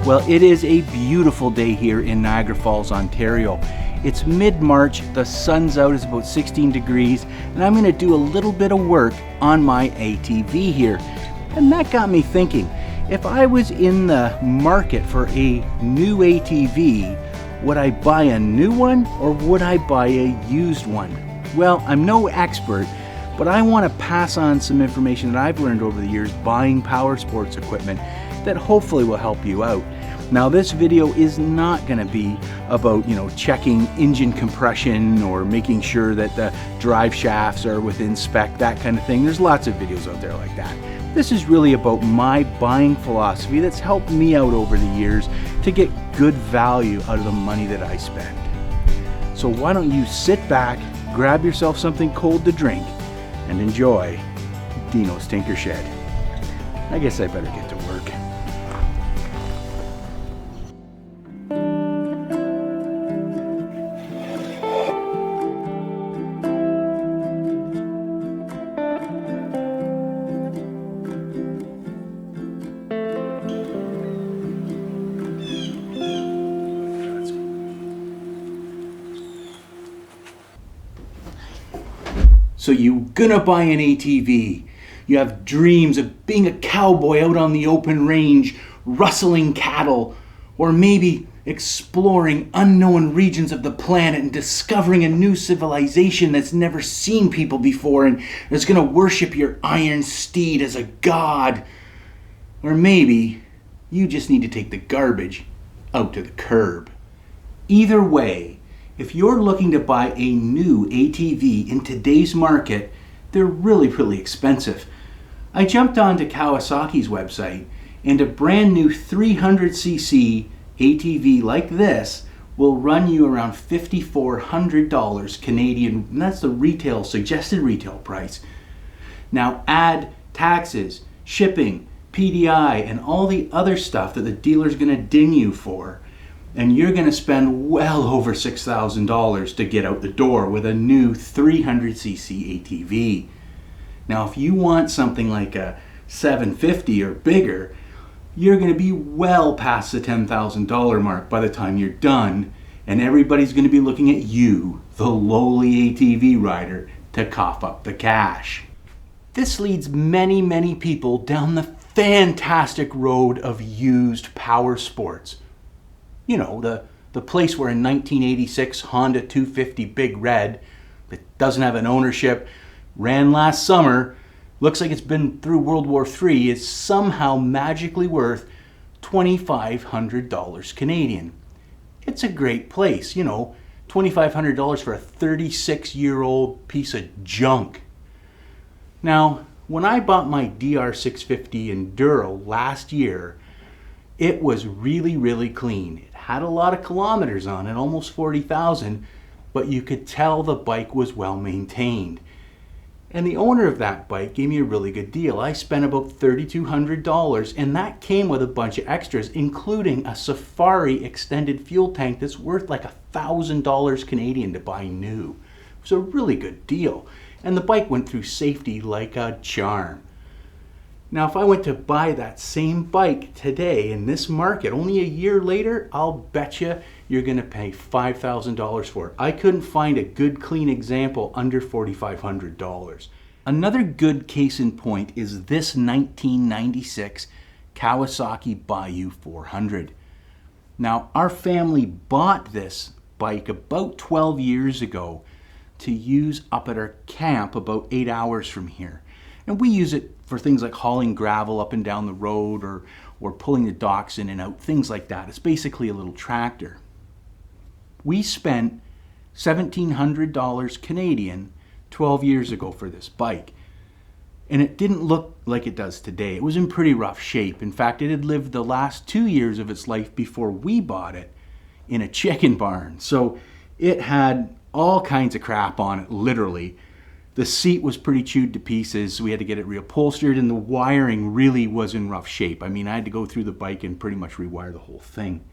Well, it is a beautiful day here in Niagara Falls, Ontario. It's mid-March, the sun's out, it's about 16 degrees, and I'm gonna do a little bit of work on my ATV here. And that got me thinking, if I was in the market for a new ATV, would I buy a new one or would I buy a used one? Well, I'm no expert, but I want to pass on some information that I've learned over the years buying power sports equipment that hopefully will help you out. Now, this video is not going to be about, checking engine compression or making sure that the drive shafts are within spec, that kind of thing. There's lots of videos out there like that. This is really about my buying philosophy that's helped me out over the years to get good value out of the money that I spend. So why don't you sit back, grab yourself something cold to drink, and enjoy Dino's Tinker Shed. I guess I better get to work. So you're gonna buy an ATV. You have dreams of being a cowboy out on the open range, rustling cattle, or maybe exploring unknown regions of the planet and discovering a new civilization that's never seen people before and is gonna worship your iron steed as a god. Or maybe you just need to take the garbage out to the curb. Either way, if you're looking to buy a new ATV in today's market, they're really expensive. I jumped onto Kawasaki's website, and a brand new 300cc ATV like this will run you around $5,400 Canadian, and that's the suggested retail price. Now add taxes, shipping, PDI, and all the other stuff that the dealer's gonna ding you for, and you're going to spend well over $6,000 to get out the door with a new 300cc ATV. Now, if you want something like a 750 or bigger, you're going to be well past the $10,000 mark by the time you're done, and everybody's going to be looking at you, the lowly ATV rider, to cough up the cash. This leads many people down the fantastic road of used power sports. The place where in 1986 Honda 250 Big Red, that doesn't have an ownership, ran last summer, looks like it's been through World War III, is somehow magically worth $2,500 Canadian. It's a great place, $2,500 for a 36-year-old piece of junk. Now, when I bought my Dr650 Enduro last year, it was really clean. It had a lot of kilometers on it, almost 40,000, but you could tell the bike was well maintained. And the owner of that bike gave me a really good deal. I spent about $3,200, and that came with a bunch of extras, including a Safari extended fuel tank that's worth like $1,000 Canadian to buy new. It was a really good deal. And the bike went through safety like a charm. Now, if I went to buy that same bike today in this market, only a year later, I'll bet you're going to pay $5,000 for it. I couldn't find a good, clean example under $4,500. Another good case in point is this 1996 Kawasaki Bayou 400. Now, our family bought this bike about 12 years ago to use up at our camp about 8 hours from here. And we use it for things like hauling gravel up and down the road or pulling the docks in and out, things like that. It's basically a little tractor. We spent $1,700 Canadian 12 years ago for this bike. And it didn't look like it does today. It was in pretty rough shape. In fact, it had lived the last 2 years of its life before we bought it in a chicken barn. So it had all kinds of crap on it, literally. The seat was pretty chewed to pieces, so we had to get it reupholstered, and the wiring really was in rough shape. I mean, I had to go through the bike and pretty much rewire the whole thing.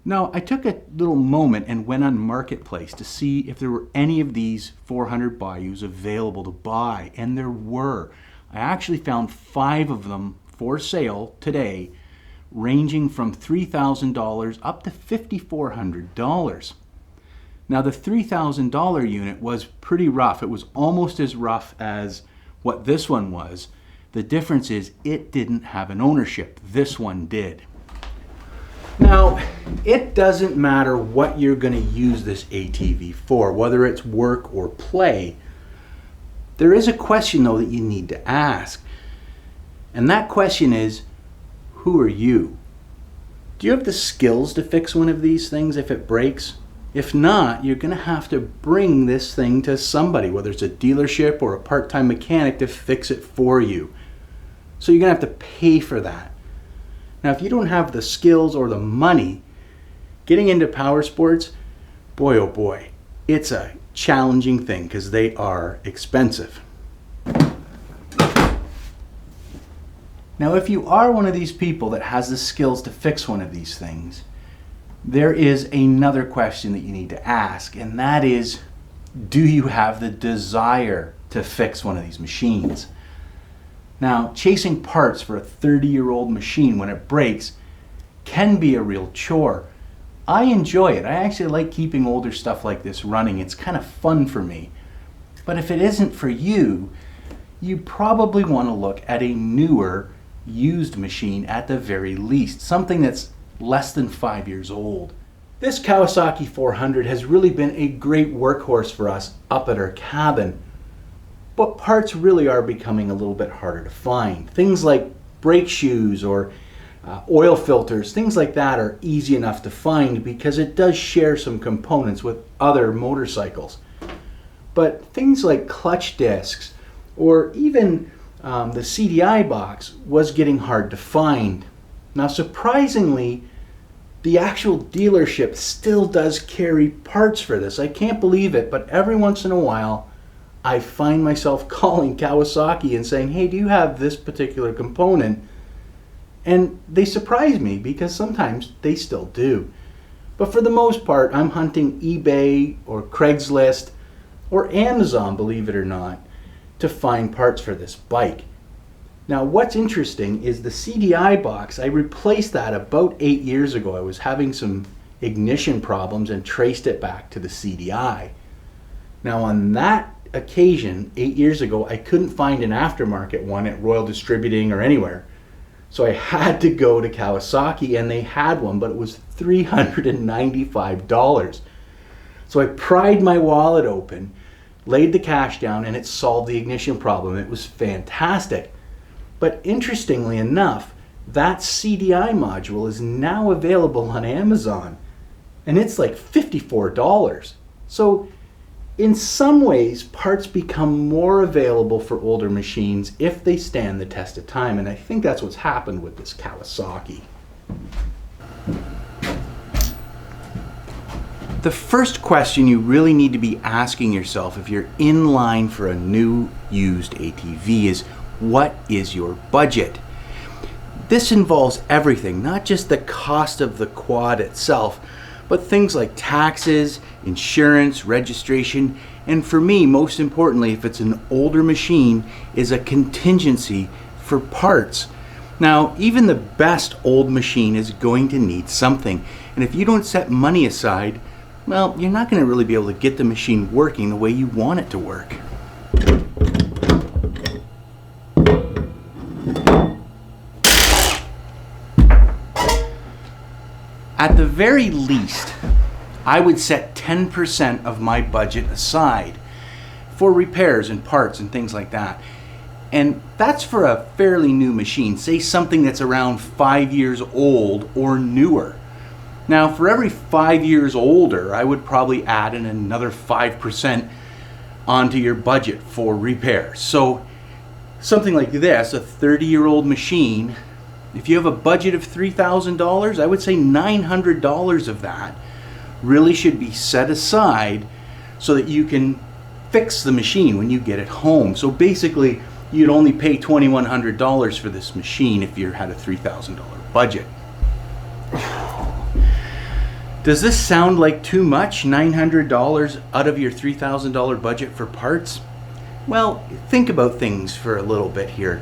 Now, I took a little moment and went on Marketplace to see if there were any of these 400 Bayous available to buy, and there were. I actually found 5 of them for sale today ranging from $3,000 up to $5,400. Now the $3,000 unit was pretty rough. It was almost as rough as what this one was. The difference is it didn't have an ownership. This one did. Now, it doesn't matter what you're going to use this ATV for, whether it's work or play. There is a question though that you need to ask. And that question is, who are you? Do you have the skills to fix one of these things if it breaks? If not, you're going to have to bring this thing to somebody, whether it's a dealership or a part-time mechanic, to fix it for you. So you're going to have to pay for that. Now, if you don't have the skills or the money, getting into power sports, boy oh boy, it's a challenging thing because they are expensive. Now, if you are one of these people that has the skills to fix one of these things, there is another question that you need to ask, and that is, do you have the desire to fix one of these machines? Now, chasing parts for a 30-year-old machine when it breaks can be a real chore. I enjoy it. I actually like keeping older stuff like this running. It's kind of fun for me. But if it isn't for you, you probably want to look at a newer, used machine at the very least, something that's less than 5 years old. This Kawasaki 400 has really been a great workhorse for us up at our cabin, but parts really are becoming a little bit harder to find. Things like brake shoes or oil filters, things like that are easy enough to find because it does share some components with other motorcycles. But things like clutch discs or even the CDI box was getting hard to find. Now, surprisingly, the actual dealership still does carry parts for this. I can't believe it, but every once in a while, I find myself calling Kawasaki and saying, hey, do you have this particular component? And they surprise me because sometimes they still do. But for the most part, I'm hunting eBay or Craigslist or Amazon, believe it or not, to find parts for this bike. Now, what's interesting is the CDI box, I replaced that about 8 years ago. I was having some ignition problems and traced it back to the CDI. Now, on that occasion, 8 years ago, I couldn't find an aftermarket one at Royal Distributing or anywhere. So I had to go to Kawasaki, and they had one, but it was $395. So I pried my wallet open, laid the cash down, and it solved the ignition problem. It was fantastic. But interestingly enough, that CDI module is now available on Amazon, and it's like $54. So in some ways, parts become more available for older machines if they stand the test of time, and I think that's what's happened with this Kawasaki. The first question you really need to be asking yourself if you're in line for a new used ATV is, what is your budget? This involves everything, not just the cost of the quad itself, but things like taxes, insurance, registration, and for me, most importantly, if it's an older machine, is a contingency for parts. Now, even the best old machine is going to need something, and if you don't set money aside, well, you're not going to really be able to get the machine working the way you want it to work. At the very least, I would set 10% of my budget aside for repairs and parts and things like that. And that's for a fairly new machine, say something that's around 5 years old or newer. Now, for every 5 years older, I would probably add in another 5% onto your budget for repairs. So something like this, a 30-year-old machine, if you have a budget of $3,000, I would say $900 of that really should be set aside so that you can fix the machine when you get it home. So basically, you'd only pay $2,100 for this machine if you had a $3,000 budget. Does this sound like too much, $900 out of your $3,000 budget for parts? Well, think about things for a little bit here.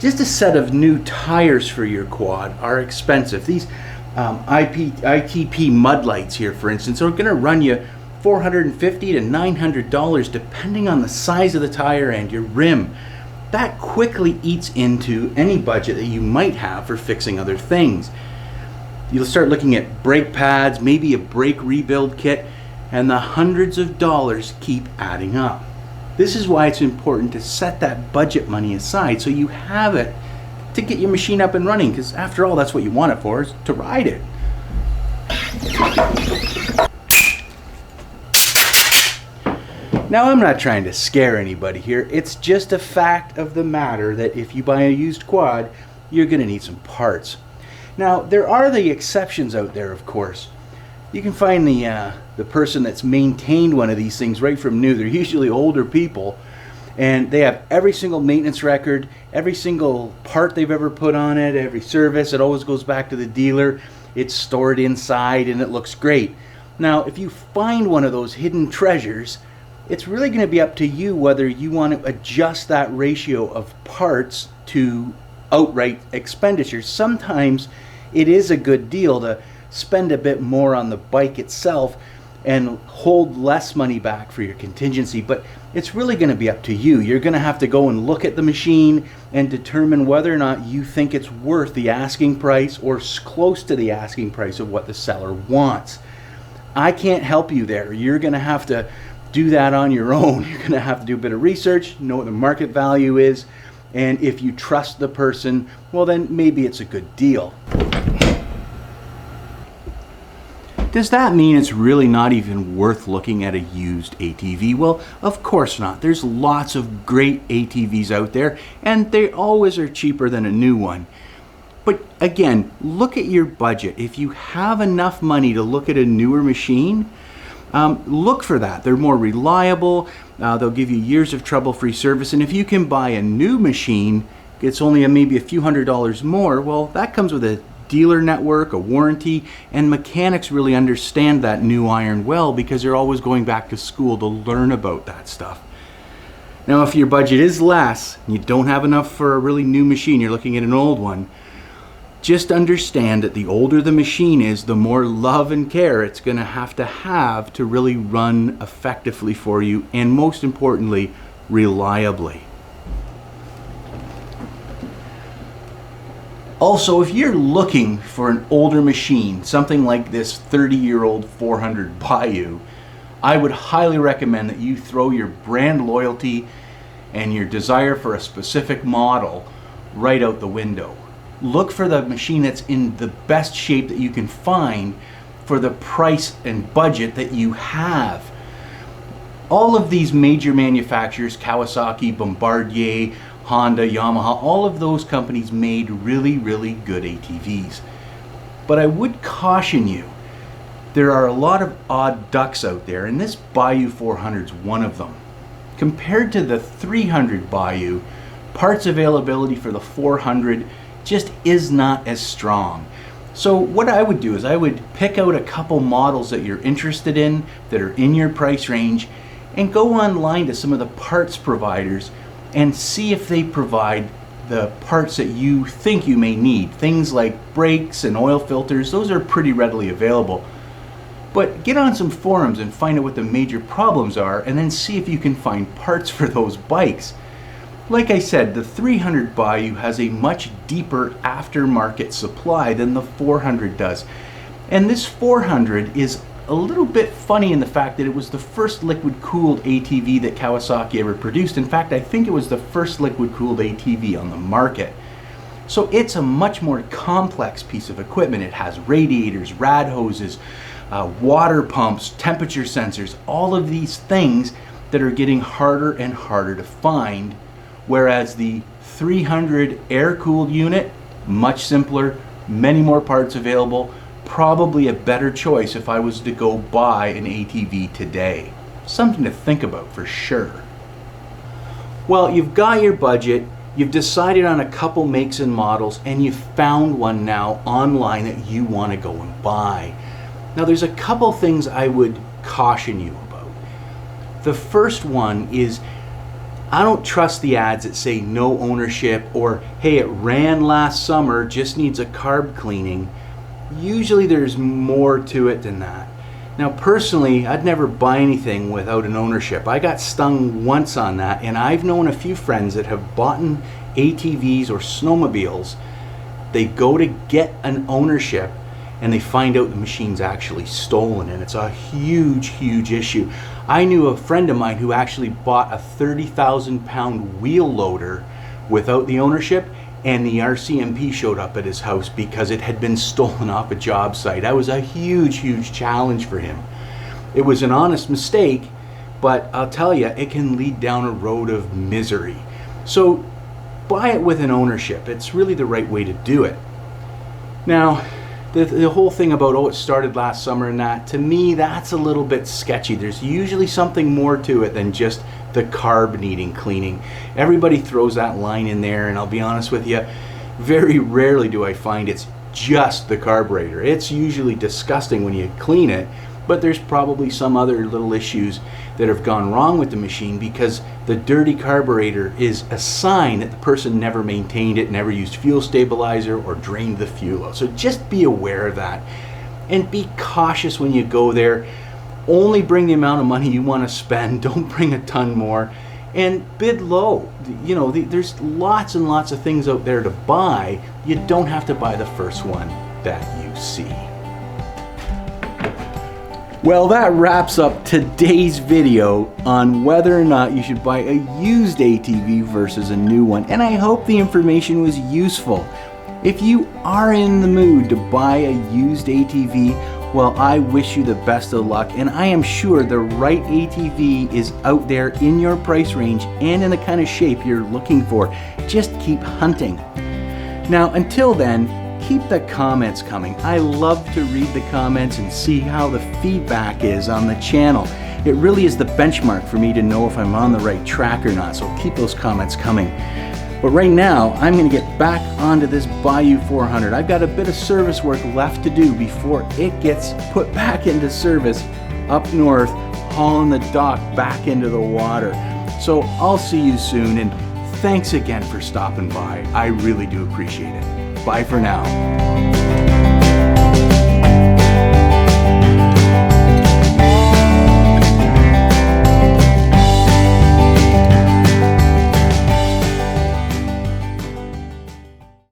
Just a set of new tires for your quad are expensive. These ITP mud lights here, for instance, are going to run you $450 to $900 depending on the size of the tire and your rim. That quickly eats into any budget that you might have for fixing other things. You'll start looking at brake pads, maybe a brake rebuild kit, and the hundreds of dollars keep adding up. This is why it's important to set that budget money aside so you have it to get your machine up and running, because after all, that's what you want it for, is to ride it. Now, I'm not trying to scare anybody here. It's just a fact of the matter that if you buy a used quad, you're going to need some parts. Now, there are the exceptions out there, of course. You can find the person that's maintained one of these things right from new. They're usually older people, and they have every single maintenance record, every single part they've ever put on it, every service. It always goes back to the dealer. It's stored inside, and it looks great. Now, if you find one of those hidden treasures, it's really going to be up to you whether you want to adjust that ratio of parts to outright expenditures. Sometimes it is a good deal to spend a bit more on the bike itself and hold less money back for your contingency, but it's really going to be up to you. You're going to have to go and look at the machine and determine whether or not you think it's worth the asking price or close to the asking price of what the seller wants. I can't help you there. You're going to have to do that on your own. You're going to have to do a bit of research, know what the market value is, and if you trust the person, well, then maybe it's a good deal. Does that mean it's really not even worth looking at a used ATV? Well, of course not. There's lots of great ATVs out there, and they always are cheaper than a new one. But again, look at your budget. If you have enough money to look at a newer machine, look for that. They're more reliable. They'll give you years of trouble-free service. And if you can buy a new machine, it's only maybe a few $100s more, well, that comes with a dealer network, a warranty, and mechanics really understand that new iron well because they're always going back to school to learn about that stuff. Now, if your budget is less, and you don't have enough for a really new machine, you're looking at an old one, just understand that the older the machine is, the more love and care it's going to have to really run effectively for you, and most importantly, reliably. Also, if you're looking for an older machine, something like this 30-year-old 400 Bayou, I would highly recommend that you throw your brand loyalty and your desire for a specific model right out the window. Look for the machine that's in the best shape that you can find for the price and budget that you have. All of these major manufacturers, Kawasaki, Bombardier, Honda, Yamaha, all of those companies made really, really good ATVs. But I would caution you, there are a lot of odd ducks out there, and this Bayou 400 is one of them. Compared to the 300 Bayou, parts availability for the 400 just is not as strong. So what I would do is I would pick out a couple models that you're interested in, that are in your price range, and go online to some of the parts providers and see if they provide the parts that you think you may need. Things like brakes and oil filters, those are pretty readily available. But get on some forums and find out what the major problems are, and then see if you can find parts for those bikes. Like I said, the 300 Bayou has a much deeper aftermarket supply than the 400 does. And this 400 is a little bit funny in the fact that it was the first liquid-cooled ATV that Kawasaki ever produced. In fact, I think it was the first liquid-cooled ATV on the market. So it's a much more complex piece of equipment. It has radiators, rad hoses, water pumps, temperature sensors, all of these things that are getting harder and harder to find, whereas the 300 air-cooled unit, much simpler, many more parts available, probably a better choice if I was to go buy an ATV today. Something to think about for sure. Well, you've got your budget, you've decided on a couple makes and models, and you've found one now online that you want to go and buy. Now there's a couple things I would caution you about. The first one is I don't trust the ads that say no ownership or, hey, it ran last summer, just needs a carb cleaning. Usually there's more to it than that. Now personally, I'd never buy anything without an ownership. I got stung once on that, and I've known a few friends that have bought ATVs or snowmobiles. They go to get an ownership and they find out the machine's actually stolen, and it's a huge issue. I knew a friend of mine who actually bought a 30,000 pound wheel loader without the ownership, and the RCMP showed up at his house because it had been stolen off a job site. That was a huge challenge for him. It was an honest mistake, but I'll tell you, it can lead down a road of misery. So buy it with an ownership. It's really the right way to do it. Now, the whole thing about, oh, it started last summer and that, to me, that's a little bit sketchy. There's usually something more to it than just the carb needing cleaning. Everybody throws that line in there, and I'll be honest with you, very rarely do I find it's just the carburetor. It's usually disgusting when you clean it, but there's probably some other little issues that have gone wrong with the machine, because the dirty carburetor is a sign that the person never maintained it, never used fuel stabilizer, or drained the fuel out. So just be aware of that, and be cautious when you go there. Only bring the amount of money you want to spend. Don't bring a ton more, and bid low. You know, there's lots and lots of things out there to buy. You don't have to buy the first one that you see. Well, that wraps up today's video on whether or not you should buy a used ATV versus a new one, and I hope the information was useful. If you are in the mood to buy a used ATV, well, I wish you the best of luck, and I am sure the right ATV is out there in your price range and in the kind of shape you're looking for. Just keep hunting. Now, until then, keep the comments coming. I love to read the comments and see how the feedback is on the channel. It really is the benchmark for me to know if I'm on the right track or not, so keep those comments coming. But right now, I'm going to get back onto this Bayou 400. I've got a bit of service work left to do before it gets put back into service up north, hauling the dock back into the water. So I'll see you soon, and thanks again for stopping by. I really do appreciate it. Bye for now.